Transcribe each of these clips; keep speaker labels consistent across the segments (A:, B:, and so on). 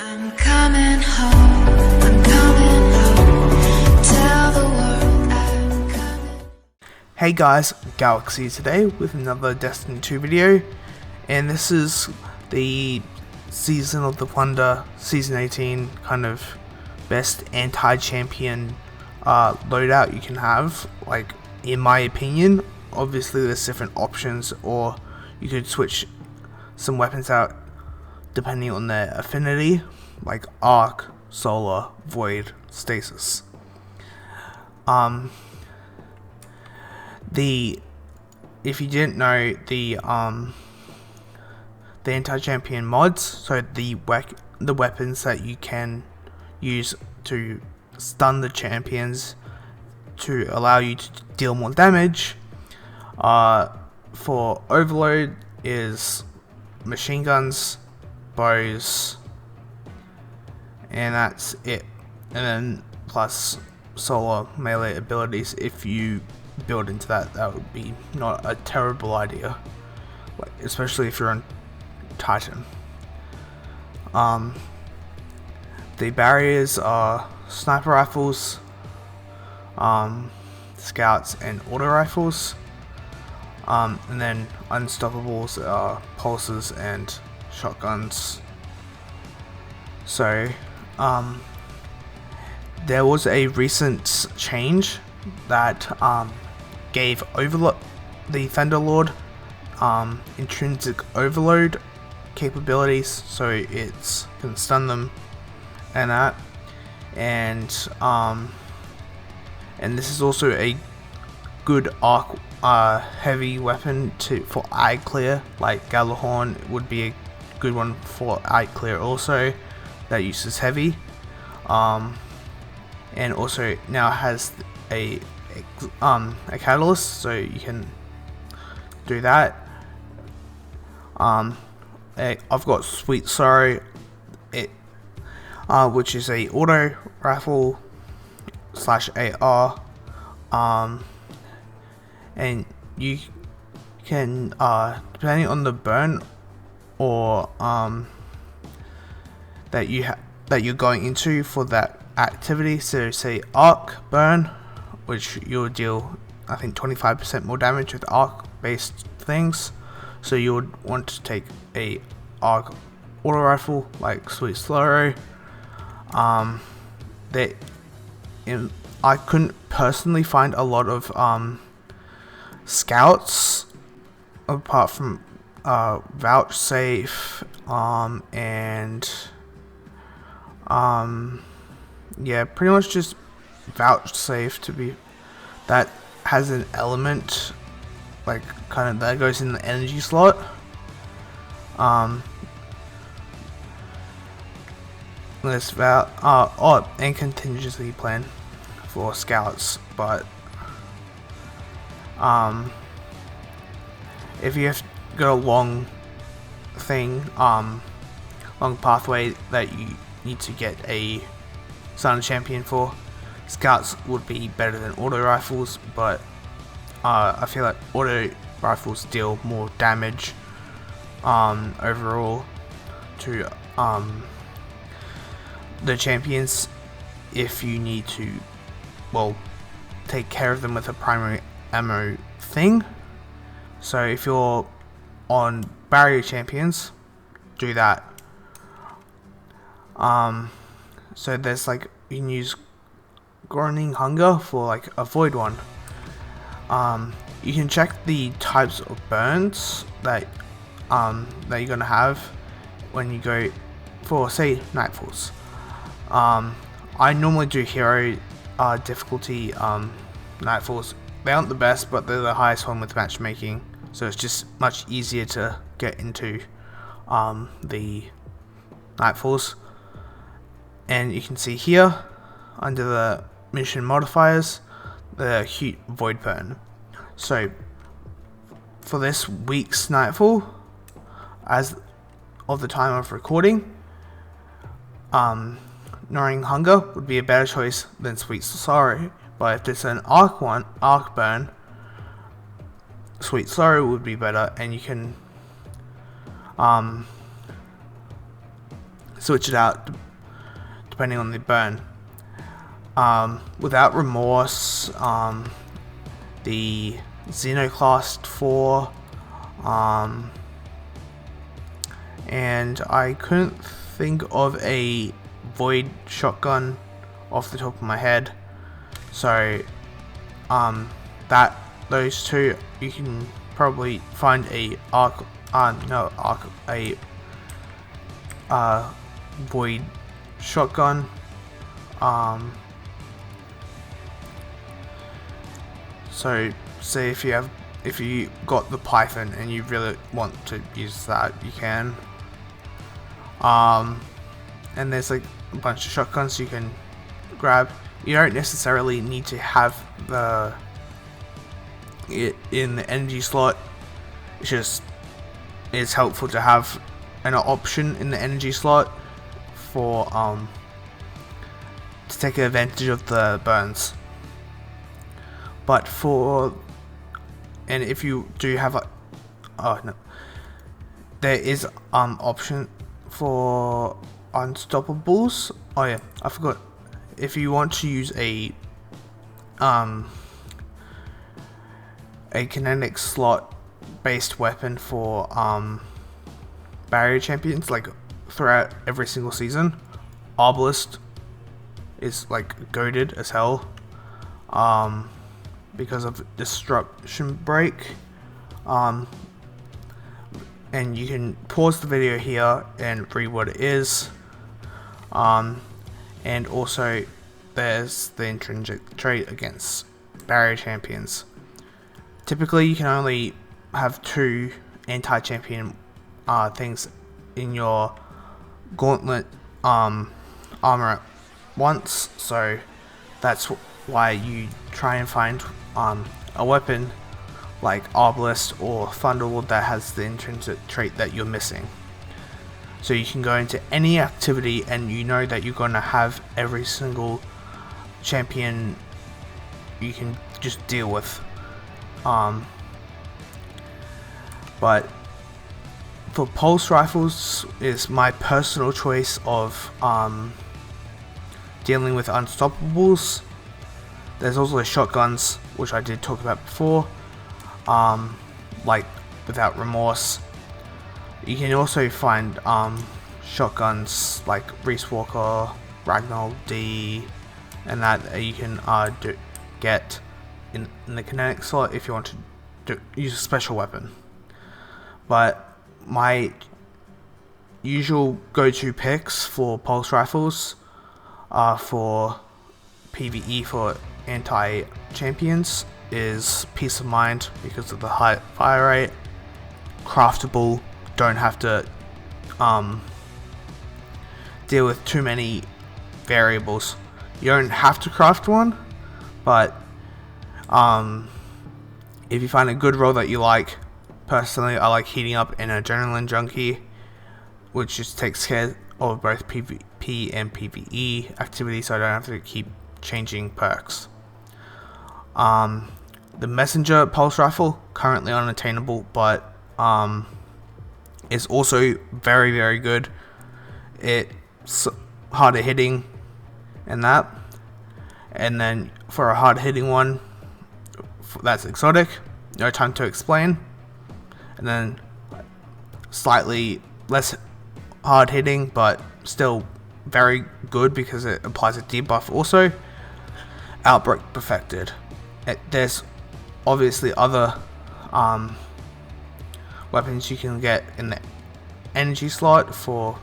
A: I'm coming home, I'm coming home, tell the world I'm coming.
B: Hey guys, Galaxy today with another Destiny 2 video, and this is the Season of the Plunder Season 18 kind of best anti-champion loadout you can have, like in my opinion. Obviously there's different options, or you could switch some weapons out depending on their affinity, like Arc, Solar, Void, Stasis. If you didn't know, the anti-champion mods, so the weapons that you can use to stun the champions to allow you to deal more damage, for Overload is machine guns, bows, and that's it. And then plus Solar melee abilities. If you build into that, that would be not a terrible idea, like, especially if you're on Titan. The barriers are sniper rifles, scouts, and auto rifles. And then unstoppables are pulses and shotguns. So there was a recent change that gave the Thunderlord intrinsic overload capabilities, so it can stun them and that, and this is also a good arc heavy weapon for eye clear. Like Gjallarhorn would be a good one for eye clear also, that uses heavy, and also now has a catalyst, so you can do that. I've got Sweet Sorrow, which is a auto rifle / AR, and you can, depending on the burn or that you're going into for that activity, so say arc burn, which you'll deal I think 25% more damage with arc based things, so you would want to take a arc auto rifle like Sweet Sorrow. I couldn't personally find a lot of scouts apart from Vouchsafe, and yeah, pretty much just Vouchsafe that has an element, like kind of that goes in the energy slot. This and contingency plan for scouts, but if you have got a long pathway that you need to get a Sun Champion for, scouts would be better than auto rifles, but I feel like auto rifles deal more damage overall to the champions if you need to, well, take care of them with a primary ammo thing. So if you're on barrier champions, do that. So there's like, you can use Groaning Hunger for like a void one. You can check the types of burns that you're gonna have when you go for, say, Nightfalls. I normally do hero difficulty Nightfalls. They aren't the best, but they're the highest one with matchmaking, so it's just much easier to get into the Nightfalls. And you can see here under the mission modifiers, the acute void burn. So for this week's Nightfall, as of the time of recording, Gnawing Hunger would be a better choice than Sweet Sorrow, but if there's an arc burn, Sweet Sorrow would be better, and you can switch it out depending on the burn. Without Remorse, the Xenoclast 4, and I couldn't think of a Void shotgun off the top of my head, so those two you can probably find a Void shotgun. So say if you got the Python and you really want to use that, you can. And there's like a bunch of shotguns you can grab. You don't necessarily need to have it in the energy slot. It's helpful to have an option in the energy slot for to take advantage of the burns. But if you do have there is option for Unstoppables. Oh yeah, I forgot. If you want to use a kinetic slot based weapon for barrier champions, like throughout every single season, Obelisk is like goated as hell because of Disruption Break. And you can pause the video here and read what it is. And also there's the intrinsic trait against barrier champions. Typically you can only have 2 anti-champion things in your gauntlet armor at once, so that's why you try and find a weapon like Obelisk or Thunderbolt that has the intrinsic trait that you're missing. So you can go into any activity and you know that you're gonna have every single champion you can just deal with. But for pulse rifles is my personal choice of dealing with Unstoppables. There's also shotguns, which I did talk about before, like Without Remorse. You can also find shotguns like Reese Walker, Ragnar D, and that you can get in the kinetic slot if you want to use a special weapon. But my usual go-to picks for pulse rifles for PvE for anti-champions is Peace of Mind because of the high fire rate, craftable, don't have to deal with too many variables. You don't have to craft one, but if you find a good role that you like, personally I like Heating Up and Adrenaline Junkie, which just takes care of both PvP and PvE activities, so I don't have to keep changing perks. The Messenger Pulse Rifle, currently unattainable, but is also very, very good. It's harder hitting and that. And then for a hard hitting one, that's exotic, No Time to Explain. And then slightly less hard hitting, but still very good because it applies a debuff also, Outbreak Perfected. There's obviously other weapons you can get in the energy slot for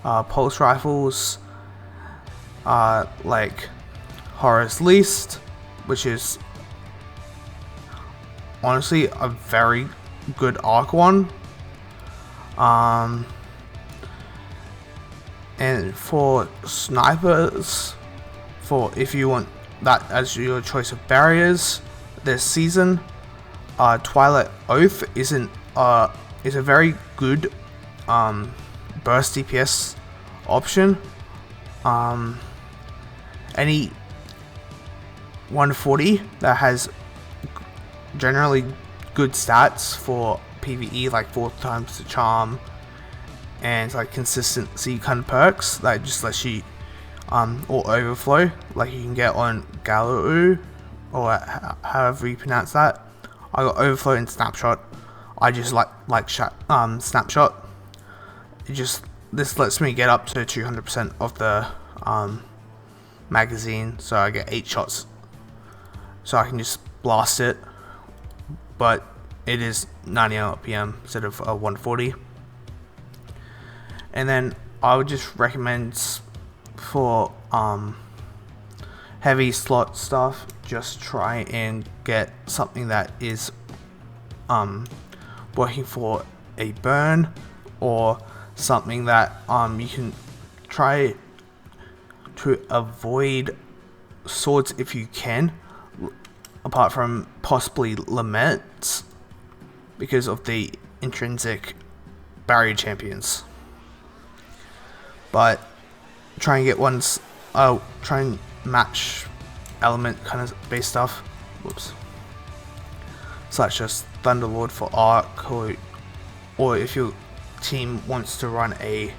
B: pulse rifles, like Horror's Least, which is honestly a very good arc one. And for snipers, for if you want that as your choice of barriers this season, Twilight Oath is a very good burst DPS option. Any 140 that has generally good stats for PvE, like 4 times the charm and like consistency kind of perks that just lets you or overflow, like you can get on Galoo, or however you pronounce that. I got overflow and snapshot. I just like snapshot. This lets me get up to 200% of the magazine, so I get 8 shots, so I can just blast it, but it is 90 RPM instead of 140. And then I would just recommend for heavy slot stuff, just try and get something that is working for a burn, or something that you can try to avoid swords if you can, apart from possibly Laments, because of the intrinsic barrier champions. But try and get ones, try and match element kind of base stuff, such as Thunderlord for arc, or if your team wants to run a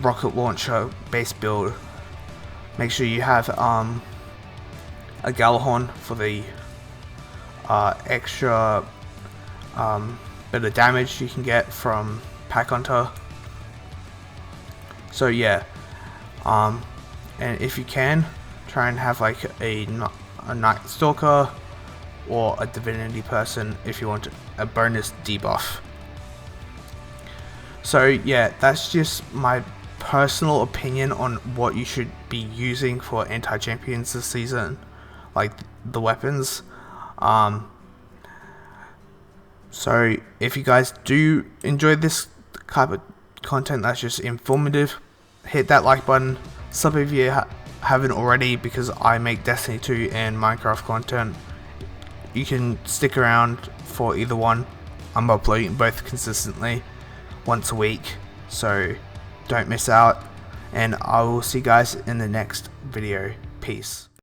B: rocket launcher base build, make sure you have a Galahorn for the extra bit of damage you can get from Pack Hunter. So yeah, and if you can, try and have like a Night Stalker or a Divinity person if you want a bonus debuff. So yeah, that's just my personal opinion on what you should be using for anti-champions this season, like the weapons. So if you guys do enjoy this type of content that's just informative, hit that like button, sub if you haven't already, because I make Destiny 2 and Minecraft content. You can stick around for either one. I'm uploading both consistently once a week, so don't miss out, and I will see you guys in the next video. Peace.